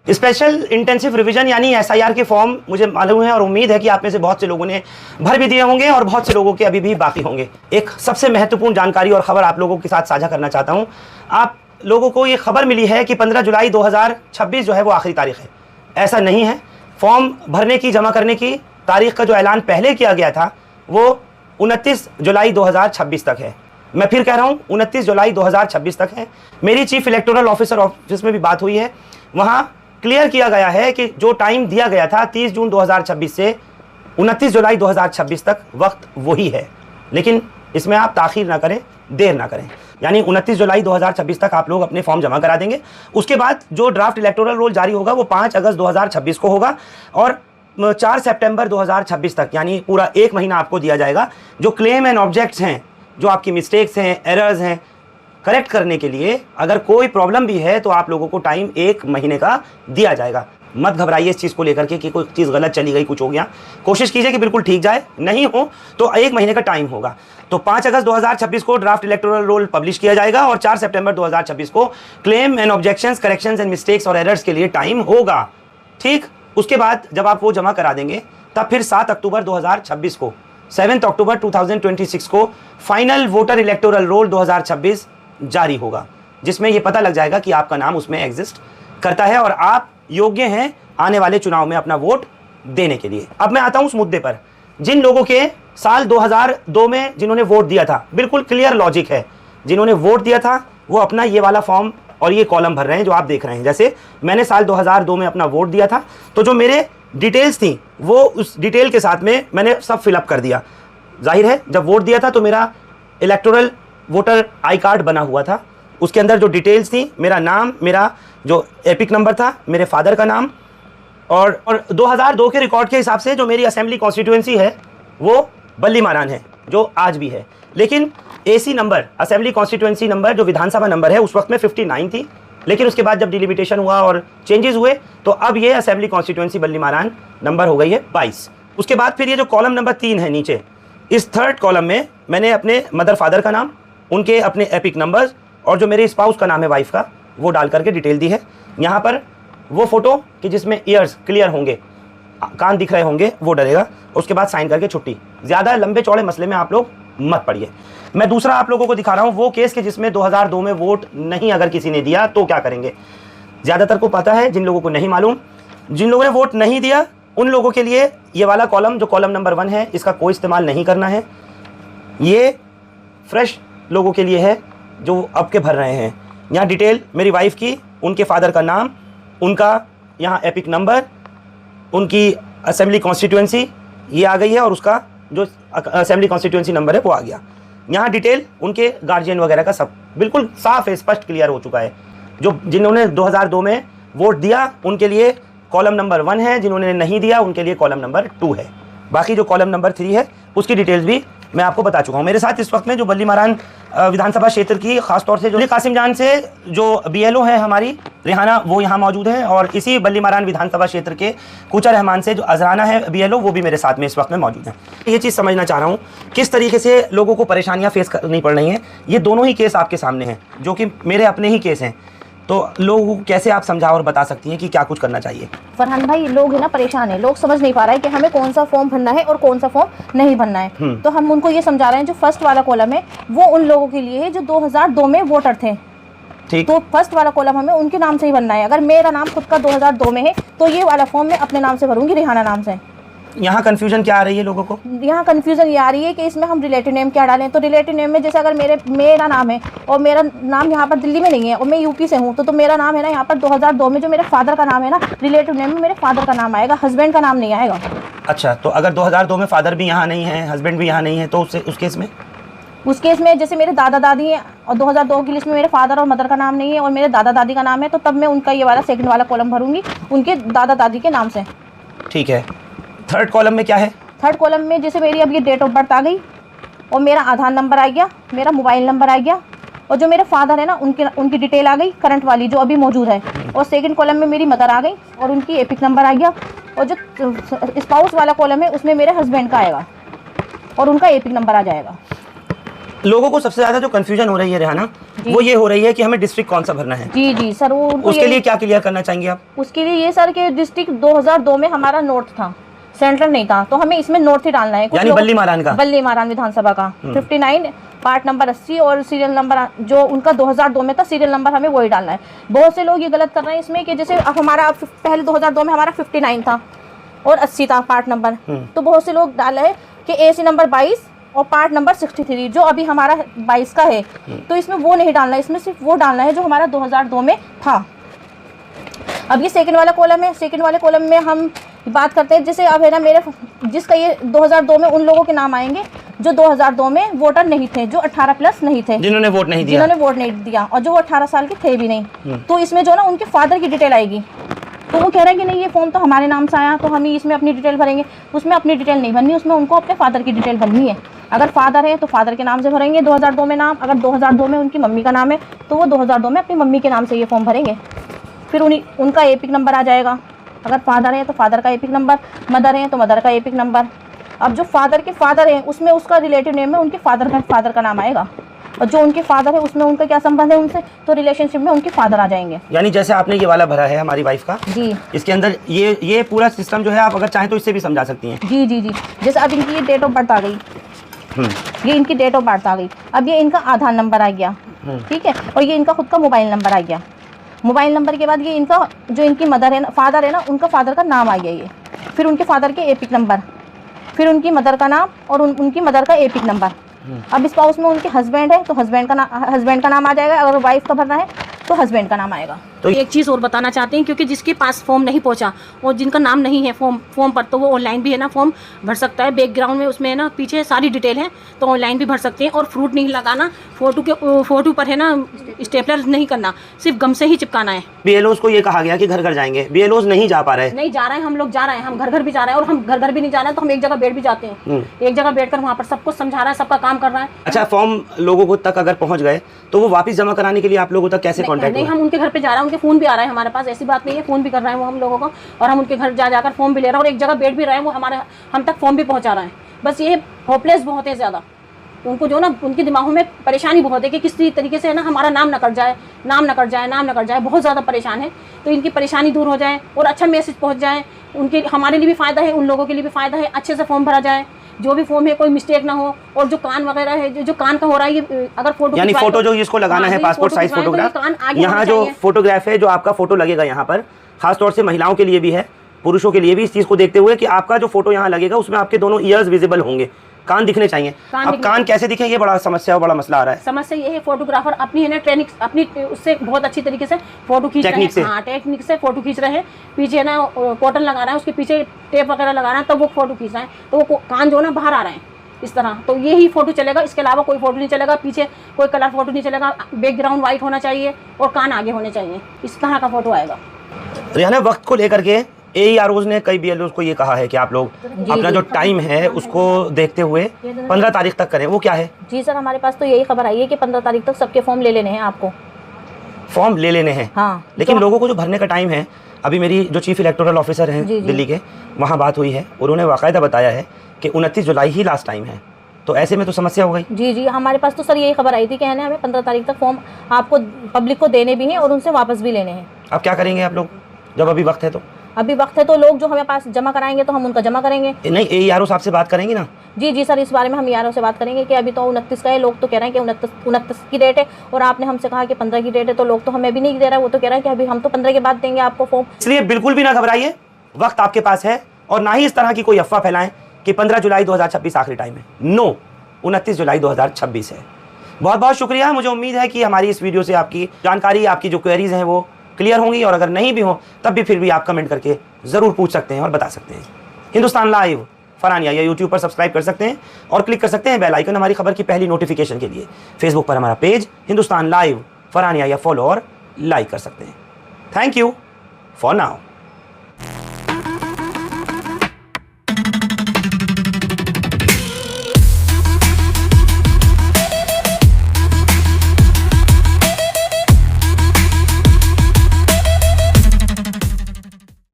Special intensive revision यानी SIR के form मुझे मालूम है और उम्मीद है कि आप में से बहुत से लोगों ने भर भी दिए होंगे और बहुत से लोगों के अभी भी बाकी होंगे। एक सबसे महत्वपूर्ण जानकारी और खबर आप लोगों के साथ साझा करना चाहता हूं। आप लोगों को ये खबर मिली है कि 15 जुलाई 2026 जो है वो आखिरी तारीख है। ऐसा नहीं है। फॉर्म भरने की, जमा करने की तारीख का जो ऐलान पहले किया गया था वो 29 जुलाई 2026 तक है। मैं फिर कह रहा हूँ 29 जुलाई 2026 तक है। मेरी चीफ इलेक्टोरल ऑफिसर ऑफिस में भी बात हुई है, वहाँ क्लियर किया गया है कि जो टाइम दिया गया था 30 जून 2026 से 29 जुलाई 2026 तक वक्त वही है। लेकिन इसमें आप ताख़ीर ना करें, देर ना करें। यानी 29 जुलाई 2026 तक आप लोग अपने फॉर्म जमा करा देंगे। उसके बाद जो ड्राफ्ट इलेक्टोरल रोल जारी होगा वो 5 अगस्त 2026 को होगा और 4 सितंबर 2026 तक यानी पूरा 1 महीना आपको दिया जाएगा। जो क्लेम एंड ऑब्जेक्ट्स हैं, जो आपकी मिस्टेक्स हैं, एरर्स हैं, करेक्ट करने के लिए अगर कोई प्रॉब्लम भी है तो आप लोगों को टाइम 1 महीने का दिया जाएगा। मत घबराइए इस चीज़ को लेकर के कि कोई चीज़ गलत चली गई, कुछ हो गया। कोशिश कीजिए कि बिल्कुल ठीक जाए, नहीं हो तो 1 महीने का टाइम होगा। तो 5 अगस्त 2026 को ड्राफ्ट इलेक्टोरल रोल पब्लिश किया जाएगा और 4 सितंबर 2026 को claim and objections, corrections and mistakes और एरर्स के लिए टाइम होगा। ठीक, उसके बाद जब आप वो जमा करा देंगे तब फिर 7 अक्टूबर 2026 को 7 अक्टूबर 2026 को फाइनल वोटर इलेक्टोरल रोल 2026 जारी होगा, जिसमें ये पता लग जाएगा कि आपका नाम उसमें एग्जिस्ट करता है और आप योग्य हैं आने वाले चुनाव में अपना वोट देने के लिए। अब मैं आता हूं उस मुद्दे पर। जिन लोगों के साल 2002 में जिन्होंने वोट दिया था, बिल्कुल क्लियर लॉजिक है, जिन्होंने वोट दिया था वो अपना ये वाला फॉर्म और ये कॉलम भर रहे हैं जो आप देख रहे हैं। जैसे मैंने साल 2002 में अपना वोट दिया था तो जो मेरे डिटेल्स थी वो उस डिटेल के साथ में मैंने सब फिलअप कर दिया। जाहिर है जब वोट दिया था तो मेरा इलेक्टोरल वोटर आई कार्ड बना हुआ था, उसके अंदर जो डिटेल्स थी, मेरा नाम, मेरा जो एपिक नंबर था, मेरे फादर का नाम और 2002 के रिकॉर्ड के हिसाब से जो मेरी असेंबली कॉन्स्टिट्यूएंसी है वो बल्ली मारान है, जो आज भी है। लेकिन AC number, assembly constituency number, जो विधानसभा नंबर है, उस वक्त में 59 थी। लेकिन उसके बाद जब डिलिमिटेशन हुआ और चेंजेस हुए तो अब ये असेंबली कॉन्स्टिट्यूएंसी बल्ली मारान नंबर हो गई है 22। उसके बाद फिर ये जो कॉलम नंबर 3 है नीचे, इस थर्ड कॉलम में मैंने अपने मदर फादर का नाम, उनके अपने एपिक नंबर्स और जो मेरे स्पाउस का नाम है, वाइफ का, वो डाल करके डिटेल दी है। यहाँ पर वो फ़ोटो कि जिसमें ईयर्स क्लियर होंगे, कान दिख रहे होंगे, वो डलेगा। उसके बाद साइन करके छुट्टी। ज़्यादा लंबे चौड़े मसले में आप लोग मत पड़िए। मैं दूसरा आप लोगों को दिखा रहा हूँ वो केस कि जिसमें 2002 में वोट नहीं अगर किसी ने दिया तो क्या करेंगे। ज़्यादातर को पता है, जिन लोगों को नहीं मालूम, जिन लोगों ने वोट नहीं दिया उन लोगों के लिए ये वाला कॉलम, जो कॉलम नंबर 1 है, इसका कोई इस्तेमाल नहीं करना है। ये फ्रेश लोगों के लिए है जो अब के भर रहे हैं। यहाँ डिटेल मेरी वाइफ की, उनके फादर का नाम, उनका यहाँ एपिक नंबर, उनकी असेंबली कॉन्स्टिट्यूएंसी ये आ गई है और उसका जो असेंबली कॉन्स्टिट्यूएंसी नंबर है वो आ गया। यहाँ डिटेल उनके गार्जियन वगैरह का सब बिल्कुल साफ है, स्पष्ट क्लियर हो चुका है। जो जिन्होंने 2002 में वोट दिया उनके लिए कॉलम नंबर 1 है, जिन्होंने नहीं दिया उनके लिए कॉलम नंबर 2 है। बाकी जो कॉलम नंबर 3 है उसकी डिटेल्स भी मैं आपको बता चुका हूँ। मेरे साथ इस वक्त में जो बल्ली मारान विधानसभा क्षेत्र की खासतौर से जो कासिम जान से जो बीएलओ है हमारी रेहाना, वो यहाँ मौजूद है और इसी बल्ली मारान विधानसभा क्षेत्र के कूचा रहमान से जो अजराना है बीएलओ, वो भी मेरे साथ में इस वक्त में मौजूद है। ये चीज़ समझना चाह रहा हूँ किस तरीके से लोगों को परेशानियाँ फेस करनी पड़ रही हैं। ये दोनों ही केस आपके सामने हैं जो कि मेरे अपने ही केस हैं, तो लोगों को कैसे आप समझा और बता सकती हैं कि क्या कुछ करना चाहिए। फरहान भाई, लोग है ना परेशान है, लोग समझ नहीं पा रहे हैं कि हमें कौन सा फॉर्म भरना है और कौन सा फॉर्म नहीं भरना है। तो हम उनको ये समझा रहे हैं जो फर्स्ट वाला कॉलम है वो उन लोगों के लिए है जो 2002 में वोटर थे। ठीक, तो फर्स्ट वाला कॉलम हमें उनके नाम से ही भरना है। अगर मेरा नाम खुद का 2002 में है तो ये वाला फॉर्म मैं अपने नाम से भरूंगी, रेहाना नाम से। यहाँ कंफ्यूजन क्या आ रही है लोगों को? यहाँ कंफ्यूजन ये आ रही है कि इसमें हम रिलेटिव नेम क्या डालें। तो रिलेटिव नेम में जैसे अगर मेरा नाम है और मेरा नाम यहाँ पर दिल्ली में नहीं है और मैं यूपी से हूँ तो मेरा नाम है ना यहाँ पर 2002 में जो मेरे फादर का नाम है ना, रिलेटिव नेम में मेरे फादर का नाम आएगा, हस्बैंड का नाम नहीं आएगा। अच्छा, तो अगर 2002 में फादर भी यहाँ नहीं है, हस्बैंड भी यहाँ नहीं है, तो उस केस में जैसे मेरे दादा दादी हैं और 2002 की लिस्ट में मेरे फादर और मदर का नाम नहीं है और मेरे दादा दादी का नाम है, तो तब मैं उनका ये वाला सेकंड वाला कॉलम भरूंगी उनके दादा दादी के नाम से। ठीक है। थर्ड कॉलम में क्या है? थर्ड कॉलम में जैसे मेरी अब ये डेट ऑफ बर्थ आ गई और मेरा आधार नंबर आ गया, मेरा मोबाइल नंबर आ गया और जो मेरे फादर है ना उनकी डिटेल आ गई करंट वाली जो अभी मौजूद है। और सेकंड कॉलम में मेरी मदर आ गई और उनकी एपिक नंबर आ गया। और जो स्पाउस वाला कॉलम है उसमें मेरे हस्बैंड का आएगा और उनका एपिक नंबर आ जाएगा। लोगों को सबसे ज्यादा जो कंफ्यूजन हो रही है रेहाना, वो ये हो रही है कि हमें डिस्ट्रिक्ट कौन सा भरना है। जी जी सर, वो उसके लिए क्या क्लियर करना चाहेंगे आप? उसके लिए ये सर कि डिस्ट्रिक्ट 2002 में हमारा नॉर्थ था, सेंट्रल नहीं था, तो हमें इसमें नॉर्थ ही डालना है। यानी बल्ली मारान का, बल्ली मारान विधानसभा का 59 पार्ट नंबर 80 और सीरियल नंबर जो उनका 2002 में था, सीरियल नंबर हमें वही डालना है। बहुत से लोग ये गलत कर रहे हैं इसमें कि जैसे अब हमारा पहले 2002 में हमारा 59 था और 80 था पार्ट नंबर, तो बहुत से लोग डाल रहे हैं कि एसी नंबर 22 और पार्ट नंबर 63 जो अभी हमारा 22 का है, तो इसमें वो नहीं डालना है, इसमें सिर्फ वो डालना है जो हमारा 2002 में था। अब ये सेकंड वाला कॉलम है, सेकंड वाले कॉलम में हम बात करते हैं जैसे अब है ना मेरे जिसका ये 2002 में उन लोगों के नाम आएंगे जो 2002 में वोटर नहीं थे, जो 18 प्लस नहीं थे, जिन्होंने वोट नहीं दिया, जिन्होंने वोट नहीं दिया और जो 18 साल के थे भी नहीं, तो इसमें जो ना उनके फादर की डिटेल आएगी। तो वो कह रहे हैं कि नहीं ये फॉर्म तो हमारे नाम से आया तो हम ही इसमें अपनी डिटेल भरेंगे। उसमें अपनी डिटेल नहीं भरनी, उसमें उनको अपने फादर की डिटेल भरनी है। अगर फादर है तो फादर के नाम से भरेंगे 2002 में नाम, अगर 2002 में उनकी मम्मी का नाम है तो वो 2002 में अपनी मम्मी के नाम से ये फॉर्म भरेंगे। फिर उनका एपिक नंबर आ जाएगा, अगर फादर है तो फादर का एपिक नंबर, मदर है तो मदर का एपिक नंबर। अब जो फादर के फादर है उसमें उसका रिलेटिव नेम में उनके फादर का नाम आएगा, और जो उनके फादर है उसमें उनका क्या संबंध है उनसे, तो रिलेशनशिप में उनके फादर आ जाएंगे। यानी जैसे आपने ये वाला भरा है हमारी वाइफ का जी, इसके अंदर ये पूरा सिस्टम जो है आप अगर चाहें तो इससे भी समझा सकती हैं। जी जी जी, जैसे अब इनकी ये डेट ऑफ बर्थ आ गई, ये इनकी डेट ऑफ बर्थ आ गई, अब ये इनका आधार नंबर आ गया, ठीक है, और ये इनका खुद का मोबाइल नंबर आ गया। मोबाइल नंबर के बाद ये इनका जो इनकी मदर है ना, फादर है ना, उनका फादर का नाम आ गया ये, फिर उनके फादर के एपिक नंबर, फिर उनकी मदर का नाम और उनकी मदर का एपिक नंबर। अब स्पाउस में उनके हस्बैंड है तो हस्बैंड का नाम आ जाएगा, अगर वाइफ का भरना है तो हस्बैंड का नाम आएगा। तो एक चीज़ और बताना चाहते हैं, क्योंकि जिसके पास फॉर्म नहीं पहुंचा और जिनका नाम नहीं है फॉर्म पर, तो वो ऑनलाइन भी है ना फॉर्म भर सकता है। बैकग्राउंड में उसमें है ना पीछे सारी डिटेल है, तो ऑनलाइन भी भर सकते हैं। और फ्रूट नहीं लगाना, फोटो पर है ना स्टेपलर नहीं करना, सिर्फ गम से ही चिपकाना है। बीएलओज को ये कहा गया कि घर घर जाएंगे, बीएलओज नहीं जा पा रहे, नहीं जा रहे हैं, हम लोग जा रहे हैं, हम घर घर भी जा रहे हैं, और हम घर घर भी नहीं जा रहे हैं तो हम एक जगह बैठ भी जाते हैं, एक जगह बैठकर वहाँ पर सबको समझा रहा है, सबका काम कर रहा है। अच्छा, फॉर्म लोगों को तक अगर पहुँच गए तो वो वापस जमा कराने के लिए आप लोगों तक कैसे कॉन्टैक्ट? नहीं, हम उनके घर पे जा रहे हैं, उनके फ़ोन भी आ रहा है हमारे पास, ऐसी बात नहीं है, फ़ोन भी कर रहे हैं वो हम लोगों को, और हम उनके घर जाकर फॉर्म भी ले रहे हैं और एक जगह बैठ भी रहे हैं, वो हम तक फॉर्म भी पहुंचा रहे हैं। बस ये होपलेस बहुत है ज़्यादा, उनको जो ना उनके दिमागों में परेशानी बहुत है कि किस तरीके से है ना हमारा नाम न कट जाए, नाम न कट जाए, बहुत ज़्यादा परेशान है। तो इनकी परेशानी दूर हो जाए और अच्छा मैसेज पहुँच जाए, उनके हमारे लिए भी फ़ायदा है, उन लोगों के लिए भी फ़ायदा है, अच्छे से फॉर्म भरा जाए, जो भी फॉर्म है कोई मिस्टेक ना हो। और जो कान वगैरह है, जो कान का हो रहा है, ये अगर फोटो यानी फोटो जो इसको लगाना है पासपोर्ट साइज फोटोग्राफ, यहाँ जो फोटोग्राफ है जो आपका फोटो लगेगा यहाँ पर, खासतौर से महिलाओं के लिए भी है, पुरुषों के लिए भी, इस चीज़ को देखते हुए कि आपका जो फोटो यहाँ लगेगा उसमें आपके दोनों ईयर्स विजिबल होंगे, कान दिखने चाहिए। अब कान कैसे दिखे, ये बड़ा समस्या, बड़ा मसला आ रहा है। समस्या ये है, फोटोग्राफर अपनी है ना ट्रेनिंग अपनी उससे बहुत अच्छी तरीके से फोटो खींच रहे हैं, हाँ टेक्निक से फोटो खींच रहे हैं। पीछे ना कॉटन लगा रहा है, उसके पीछे टेप वगैरह लगा रहा है, तब वो फोटो खींच रहे हैं, तो वो कान जो ना बाहर आ रहे हैं इस तरह। तो ये ही फोटो चलेगा, इसके अलावा कोई फोटो नहीं चलेगा, पीछे कोई कलर फोटो नहीं चलेगा, बैकग्राउंड वाइट होना चाहिए और कान आगे होने चाहिए, इस तरह का फोटो आएगा। रेहाना, वक्त को लेकर के AEROs ने कई BLOs को ये कहा है कि आप लोग अपना जो टाइम है उसको देखते हुए 15 तारीख तक करें, वो क्या है? जी सर, हमारे पास तो यही खबर आई है कि 15 तारीख तक सबके फॉर्म ले लेने हैं, आपको फॉर्म ले लेने हैं। हाँ, लेकिन लोगों को जो भरने का टाइम है, अभी मेरी जो चीफ इलेक्टोरल ऑफिसर हैं दिल्ली के, वहाँ बात हुई है, उन्होंने बाकायदा बताया है कि 29 जुलाई ही लास्ट टाइम है, तो ऐसे में तो समस्या हो गई। जी जी, हमारे पास तो सर यही खबर आई थी कि हमें 15 तारीख तक फॉर्म आपको पब्लिक को देने भी हैं और उनसे वापस भी लेने हैं। अब क्या करेंगे आप लोग जब अभी वक्त है? तो अभी वक्त है तो लोग जो हमें पास जमा कराएंगे तो हम उनका जमा करेंगे। नहीं, AERO साहब से बात करेंगे ना? जी जी सर, इस बारे में हम AERO से बात करेंगे कि अभी तो 29 का है, लोग तो कह रहे हैं कि 29 की डेट है, और आपने हमसे कहा कि 15 की डेट है, तो लोग तो हमें भी नहीं दे रहा है, वो तो कह रहे हैं कि अभी हम तो 15 के बाद देंगे आपको फॉर्म। इसलिए बिल्कुल भी ना घबराइए, वक्त आपके पास है, और ना ही इस तरह की कोई अफवाह फैलाएं कि 15 जुलाई 2026 आखिरी टाइम है। नो, 29 जुलाई 2026 है। बहुत बहुत शुक्रिया। मुझे उम्मीद है कि हमारी इस वीडियो से आपकी जानकारी, आपकी जो क्वेरीज हैं वो क्लियर होंगी, और अगर नहीं भी हो तब भी फिर भी आप कमेंट करके ज़रूर पूछ सकते हैं और बता सकते हैं। हिंदुस्तान लाइव फरहानिया या यूट्यूब पर सब्सक्राइब कर सकते हैं और क्लिक कर सकते हैं बेल आइकन हमारी खबर की पहली नोटिफिकेशन के लिए। फेसबुक पर हमारा पेज हिंदुस्तान लाइव फरहानिया या फॉलो और लाइक कर सकते हैं। Thank you for now.